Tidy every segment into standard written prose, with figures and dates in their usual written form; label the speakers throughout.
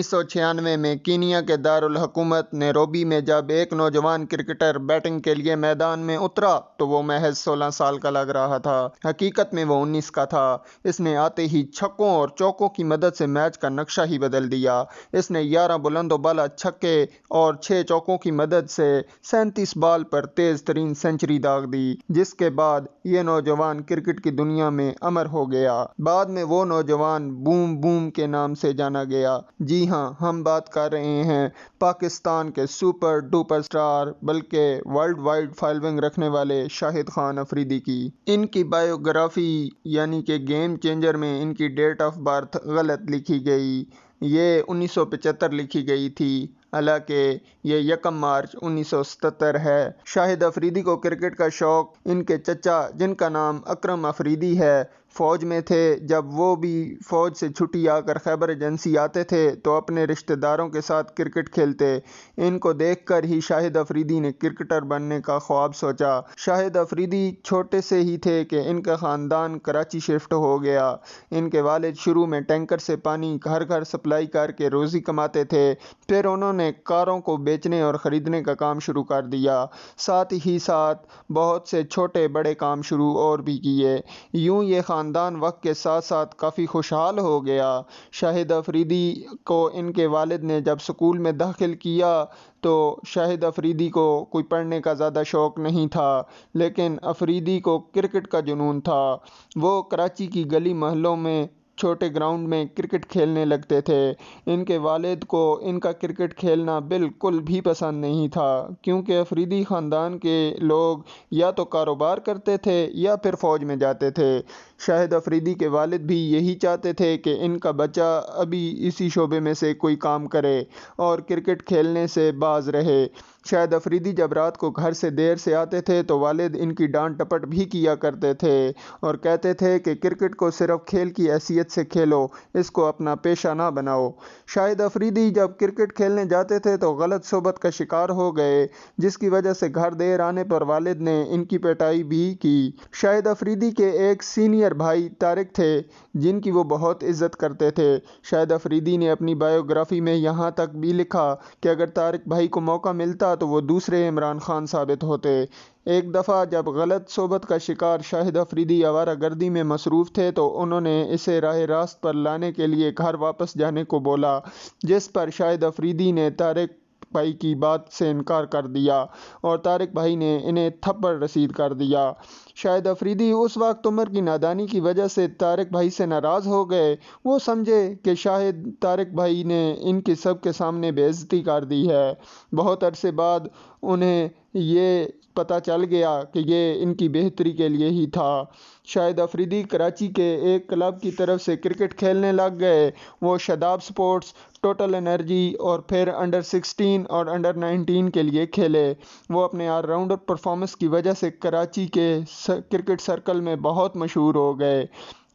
Speaker 1: 1996 میں کینیا کے دارالحکومت نیروبی میں جب ایک نوجوان کرکٹر بیٹنگ کے لیے میدان میں اترا تو وہ محض 16 سال کا لگ رہا تھا۔ حقیقت میں وہ 19 کا تھا۔ اس نے آتے ہی چھکوں اور چوکوں کی مدد سے میچ کا نقشہ ہی بدل دیا۔ اس نے 11 بلند و بالا چھکے اور 6 چوکوں کی مدد سے 37 بال پر تیز ترین سنچری داغ دی، جس کے بعد یہ نوجوان کرکٹ کی دنیا میں امر ہو گیا۔ بعد میں وہ نوجوان بوم بوم کے نام سے جانا گیا۔ جی ہاں، ہم بات کر رہے ہیں پاکستان کے سپر ڈوپر سٹار بلکہ ورلڈ وائڈ فالوئنگ رکھنے والے شاہد خان افریدی کی۔ ان کی بائیوگرافی یعنی کہ گیم چینجر میں ان کی ڈیٹ آف برتھ غلط لکھی گئی۔ یہ 1975 لکھی گئی تھی، حالانکہ یہ 1 مارچ 1977 ہے۔ شاہد افریدی کو کرکٹ کا شوق ان کے چچا، جن کا نام اکرم افریدی ہے، فوج میں تھے۔ جب وہ بھی فوج سے چھٹی آ کر خیبر ایجنسی آتے تھے تو اپنے رشتہ داروں کے ساتھ کرکٹ کھیلتے۔ ان کو دیکھ کر ہی شاہد افریدی نے کرکٹر بننے کا خواب سوچا۔ شاہد افریدی چھوٹے سے ہی تھے کہ ان کا خاندان کراچی شفٹ ہو گیا۔ ان کے والد شروع میں ٹینکر سے پانی گھر گھر سپلائی کر کے روزی کماتے تھے، پھر انہوں نے کاروں کو بیچنے اور خریدنے کا کام شروع کر دیا۔ ساتھ ہی ساتھ بہت سے چھوٹے بڑے کام شروع اور بھی کیے۔ یوں یہ خاندان وقت کے ساتھ ساتھ کافی خوشحال ہو گیا۔ شاہد افریدی کو ان کے والد نے جب اسکول میں داخل کیا تو شاہد افریدی کو کوئی پڑھنے کا زیادہ شوق نہیں تھا، لیکن افریدی کو کرکٹ کا جنون تھا۔ وہ کراچی کی گلی محلوں میں چھوٹے گراؤنڈ میں کرکٹ کھیلنے لگتے تھے۔ ان کے والد کو ان کا کرکٹ کھیلنا بالکل بھی پسند نہیں تھا، کیونکہ افریدی خاندان کے لوگ یا تو کاروبار کرتے تھے یا پھر فوج میں جاتے تھے۔ شاہد افریدی کے والد بھی یہی چاہتے تھے کہ ان کا بچہ ابھی اسی شعبے میں سے کوئی کام کرے اور کرکٹ کھیلنے سے باز رہے۔ شاہد افریدی جب رات کو گھر سے دیر سے آتے تھے تو والد ان کی ڈانٹ ڈپٹ بھی کیا کرتے تھے اور کہتے تھے کہ کرکٹ کو صرف کھیل کی حیثیت سے کھیلو، اس کو اپنا پیشہ نہ بناؤ۔ شاہد افریدی جب کرکٹ کھیلنے جاتے تھے تو غلط صحبت کا شکار ہو گئے، جس کی وجہ سے گھر دیر آنے پر والد نے ان کی پٹائی بھی کی۔ شاہد افریدی کے ایک سینئر بھائی طارق تھے، جن کی وہ بہت عزت کرتے تھے۔ شاہد افریدی نے اپنی بائیوگرافی میں یہاں تک بھی لکھا کہ اگر طارق بھائی کو موقع ملتا تو وہ دوسرے عمران خان ثابت ہوتے۔ ایک دفعہ جب غلط صحبت کا شکار شاہد افریدی آوارہ گردی میں مصروف تھے تو انہوں نے اسے راہ راست پر لانے کے لیے گھر واپس جانے کو بولا، جس پر شاہد افریدی نے طارق بھائی کی بات سے انکار کر دیا اور طارق بھائی نے انہیں تھپڑ رسید کر دیا۔ شاہد افریدی اس وقت عمر کی نادانی کی وجہ سے طارق بھائی سے ناراض ہو گئے۔ وہ سمجھے کہ شاید طارق بھائی نے ان کی سب کے سامنے بے عزتی کر دی ہے۔ بہت عرصے بعد انہیں یہ پتہ چل گیا کہ یہ ان کی بہتری کے لیے ہی تھا۔ شاہد افریدی کراچی کے ایک کلب کی طرف سے کرکٹ کھیلنے لگ گئے۔ وہ شاداب سپورٹس، ٹوٹل انرجی اور پھر انڈر 16 اور انڈر 19 کے لیے کھیلے۔ وہ اپنے آل راؤنڈر پرفارمنس کی وجہ سے کراچی کے کرکٹ سرکل میں بہت مشہور ہو گئے،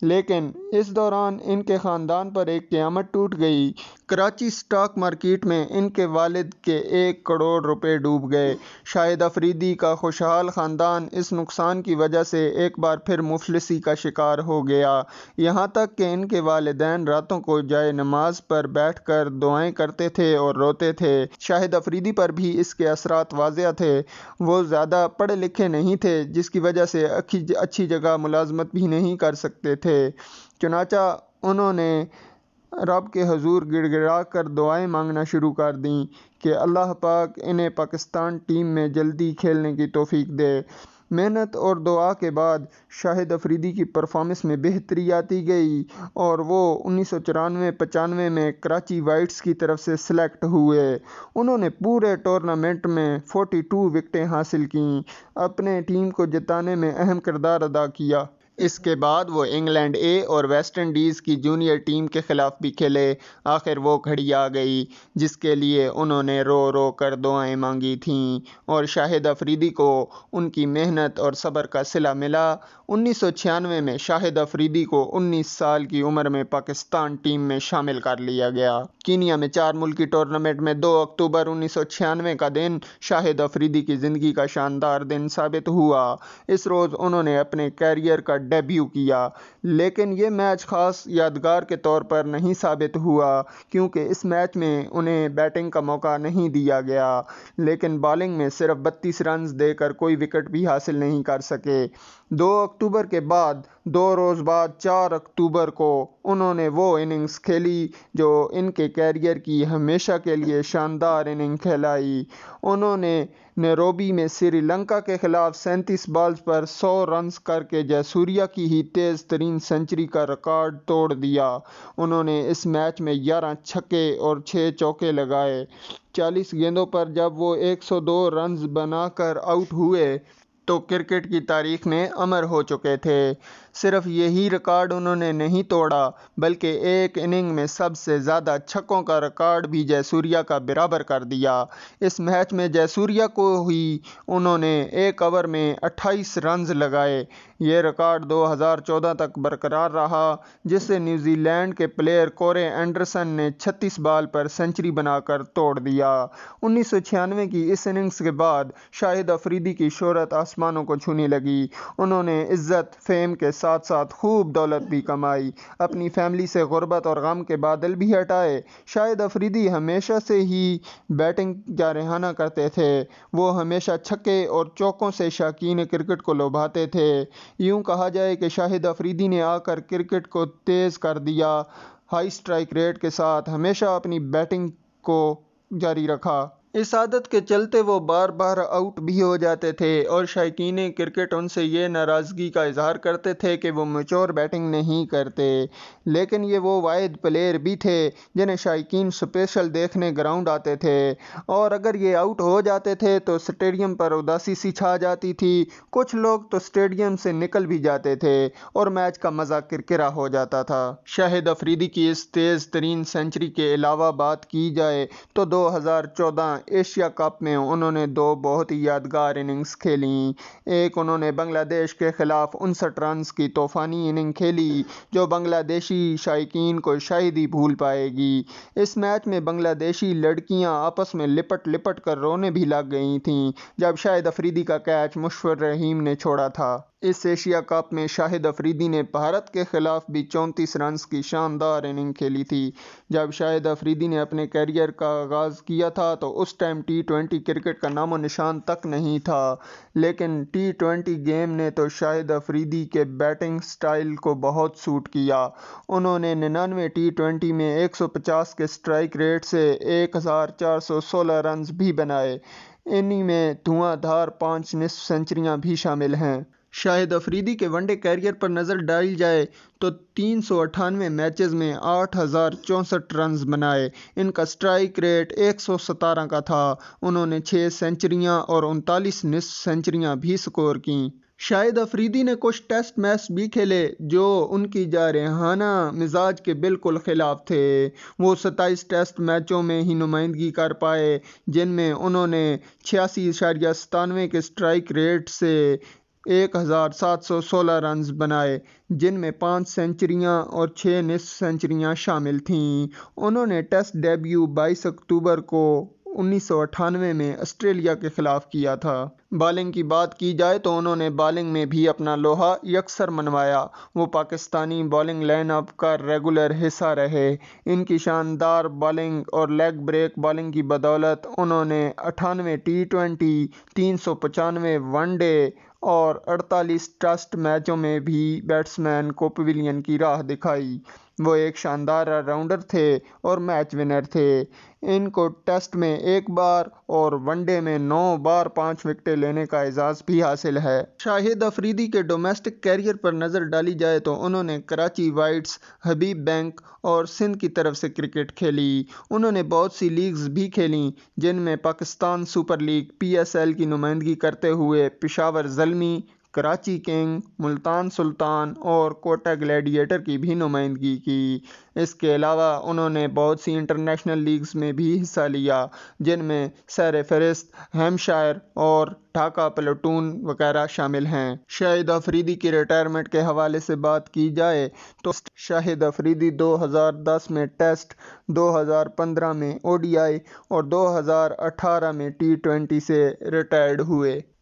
Speaker 1: لیکن اس دوران ان کے خاندان پر ایک قیامت ٹوٹ گئی۔ کراچی سٹاک مارکیٹ میں ان کے والد کے 1 کروڑ روپے ڈوب گئے۔ شاہد افریدی کا خوشحال خاندان اس نقصان کی وجہ سے ایک بار پھر مفلسی کا شکار ہو گیا، یہاں تک کہ ان کے والدین راتوں کو جائے نماز پر بیٹھ کر دعائیں کرتے تھے اور روتے تھے۔ شاہد افریدی پر بھی اس کے اثرات واضح تھے۔ وہ زیادہ پڑھے لکھے نہیں تھے، جس کی وجہ سے اچھی جگہ ملازمت بھی نہیں کر سکتے تھے، چنانچہ انہوں نے رب کے حضور گڑ گڑا کر دعائیں مانگنا شروع کر دیں کہ اللہ پاک انہیں پاکستان ٹیم میں جلدی کھیلنے کی توفیق دے۔ محنت اور دعا کے بعد شاہد افریدی کی پرفارمنس میں بہتری آتی گئی اور وہ 1994-95 میں کراچی وائٹس کی طرف سے سلیکٹ ہوئے۔ انہوں نے پورے ٹورنامنٹ میں 42 وکٹیں حاصل کیں، اپنے ٹیم کو جتانے میں اہم کردار ادا کیا۔ اس کے بعد وہ انگلینڈ اے اور ویسٹ انڈیز کی جونیئر ٹیم کے خلاف بھی کھیلے۔ آخر وہ گھڑی آ گئی جس کے لیے انہوں نے رو رو کر دعائیں مانگی تھیں اور شاہد افریدی کو ان کی محنت اور صبر کا صلہ ملا۔ 1996 میں شاہد افریدی کو 19 سال کی عمر میں پاکستان ٹیم میں شامل کر لیا گیا۔ کینیا میں 4 ملکی ٹورنامنٹ میں 2 اکتوبر 1996 کا دن شاہد افریدی کی زندگی کا شاندار دن ثابت ہوا۔ اس روز انہوں نے اپنے کیریئر کا ڈیبیو کیا، لیکن یہ میچ خاص یادگار کے طور پر نہیں ثابت ہوا کیونکہ اس میچ میں انہیں بیٹنگ کا موقع نہیں دیا گیا، لیکن بالنگ میں صرف 32 رنز دے کر کوئی وکٹ بھی حاصل نہیں کر سکے۔ 2 اکتوبر کے بعد 2 روز بعد 4 اکتوبر کو انہوں نے وہ اننگز کھیلی جو ان کے کیریئر کی ہمیشہ کے لیے شاندار اننگ کہلائی۔ انہوں نے نیروبی میں سری لنکا کے خلاف 37 بالز پر 100 رنز کر کے جے سوریا کی ہی تیز ترین سنچری کا ریکارڈ توڑ دیا۔ انہوں نے اس میچ میں 11 چھکے اور 6 چوکے لگائے۔ 40 گیندوں پر جب وہ 102 رنز بنا کر آؤٹ ہوئے تو کرکٹ کی تاریخ میں امر ہو چکے تھے۔ صرف یہی ریکارڈ انہوں نے نہیں توڑا بلکہ ایک اننگ میں سب سے زیادہ چھکوں کا ریکارڈ بھی جے سوریا کا برابر کر دیا۔ اس میچ میں جے سوریا کو ہی انہوں نے ایک اوور میں 28 رنز لگائے۔ یہ ریکارڈ 2014 تک برقرار رہا جسے نیوزی لینڈ کے پلیئر کورے اینڈرسن نے 36 بال پر سنچری بنا کر توڑ دیا۔ 1996 کی اس اننگز کے بعد شاہد افریدی کی شہرت آسمانوں کو چھونے لگی۔ انہوں نے عزت فیم کے ساتھ ساتھ خوب دولت بھی کمائی، اپنی فیملی سے غربت اور غم کے بادل بھی ہٹائے۔ شاہد افریدی ہمیشہ سے ہی بیٹنگ جارحانہ کرتے تھے۔ وہ ہمیشہ چھکے اور چوکوں سے شائقین کرکٹ کو لبھاتے تھے۔ یوں کہا جائے کہ شاہد افریدی نے آ کر کرکٹ کو تیز کر دیا۔ ہائی اسٹرائک ریٹ کے ساتھ ہمیشہ اپنی بیٹنگ کو جاری رکھا۔ اس عادت کے چلتے وہ بار بار آؤٹ بھی ہو جاتے تھے اور شائقین کرکٹ ان سے یہ ناراضگی کا اظہار کرتے تھے کہ وہ میچور بیٹنگ نہیں کرتے، لیکن یہ وہ واحد پلیئر بھی تھے جنہیں شائقین اسپیشل دیکھنے گراؤنڈ آتے تھے، اور اگر یہ آؤٹ ہو جاتے تھے تو اسٹیڈیم پر اداسی سی چھا جاتی تھی۔ کچھ لوگ تو اسٹیڈیم سے نکل بھی جاتے تھے اور میچ کا مزہ کرکرا ہو جاتا تھا۔ شاہد افریدی کی اس تیز ترین سنچری کے علاوہ بات کی جائے تو 2014 ایشیا کپ میں انہوں نے 2 بہت ہی یادگار اننگز کھیلیں۔ ایک انہوں نے بنگلہ دیش کے خلاف 59 رنز کی طوفانی اننگ کھیلی جو بنگلہ دیشی شائقین کو شاید ہی بھول پائے گی۔ اس میچ میں بنگلہ دیشی لڑکیاں آپس میں لپٹ لپٹ کر رونے بھی لگ گئی تھیں جب شاہد افریدی کا کیچ مشفق رحیم نے چھوڑا تھا۔ اس ایشیا کپ میں شاہد افریدی نے بھارت کے خلاف بھی 34 رنز کی شاندار اننگ کھیلی تھی۔ جب شاہد افریدی نے اپنے کیریئر کا آغاز کیا تھا تو اس ٹائم T20 کرکٹ کا نام و نشان تک نہیں تھا، لیکن T20 گیم نے تو شاہد افریدی کے بیٹنگ سٹائل کو بہت سوٹ کیا۔ انہوں نے 99 T20 میں 150 کے سٹرائک ریٹ سے 1416 رنز بھی بنائے۔ انہی میں دھواں دھار 5 نصف سنچریاں بھی شامل ہیں۔ شاہد افریدی کے ون ڈے کیریئر پر نظر ڈالی جائے تو 398 میچز میں 8064 رنز بنائے۔ ان کا سٹرائک ریٹ 117 کا تھا۔ انہوں نے 6 سنچریاں اور 39 نصف سنچریاں بھی سکور کیں۔ شاہد افریدی نے کچھ ٹیسٹ میچ بھی کھیلے جو ان کی جارحانہ مزاج کے بالکل خلاف تھے۔ وہ 27 ٹیسٹ میچوں میں ہی نمائندگی کر پائے جن میں انہوں نے 86.97 کے سٹرائک ریٹ سے 1716 رنز بنائے، جن میں 5 سنچریاں اور 6 نصف سنچریاں شامل تھیں۔ انہوں نے ٹیسٹ ڈیبیو 22 اکتوبر کو 1998 میں آسٹریلیا کے خلاف کیا تھا۔ بالنگ کی بات کی جائے تو انہوں نے بالنگ میں بھی اپنا لوہا یکسر منوایا۔ وہ پاکستانی بالنگ لائن اپ کا ریگولر حصہ رہے۔ ان کی شاندار بالنگ اور لیگ بریک بالنگ کی بدولت انہوں نے 98 T20، 395 ون ڈے اور 48 ٹیسٹ میچوں میں بھی بیٹسمین کو پویلین کی راہ دکھائی۔ وہ ایک شاندار آل راؤنڈر تھے اور میچ ونر تھے۔ ان کو ٹیسٹ میں 1 بار اور ون ڈے میں 9 بار 5 وکٹیں لینے کا اعزاز بھی حاصل ہے۔ شاہد افریدی کے ڈومیسٹک کیریئر پر نظر ڈالی جائے تو انہوں نے کراچی وائٹس، حبیب بینک اور سندھ کی طرف سے کرکٹ کھیلی۔ انہوں نے بہت سی لیگز بھی کھیلیں جن میں پاکستان سپر لیگ PSL کی نمائندگی کرتے ہوئے پشاور زلمی، کراچی کنگ، ملتان سلطان اور کوٹا گلیڈیٹر کی بھی نمائندگی کی۔ اس کے علاوہ انہوں نے بہت سی انٹرنیشنل لیگز میں بھی حصہ لیا جن میں سرفہرست ہیمپشائر اور ڈھاکہ پلٹون وغیرہ شامل ہیں۔ شاہد افریدی کی ریٹائرمنٹ کے حوالے سے بات کی جائے تو شاہد افریدی 2010 میں ٹیسٹ، 2015 میں ODI اور 2018 میں T20 سے ریٹائرڈ ہوئے۔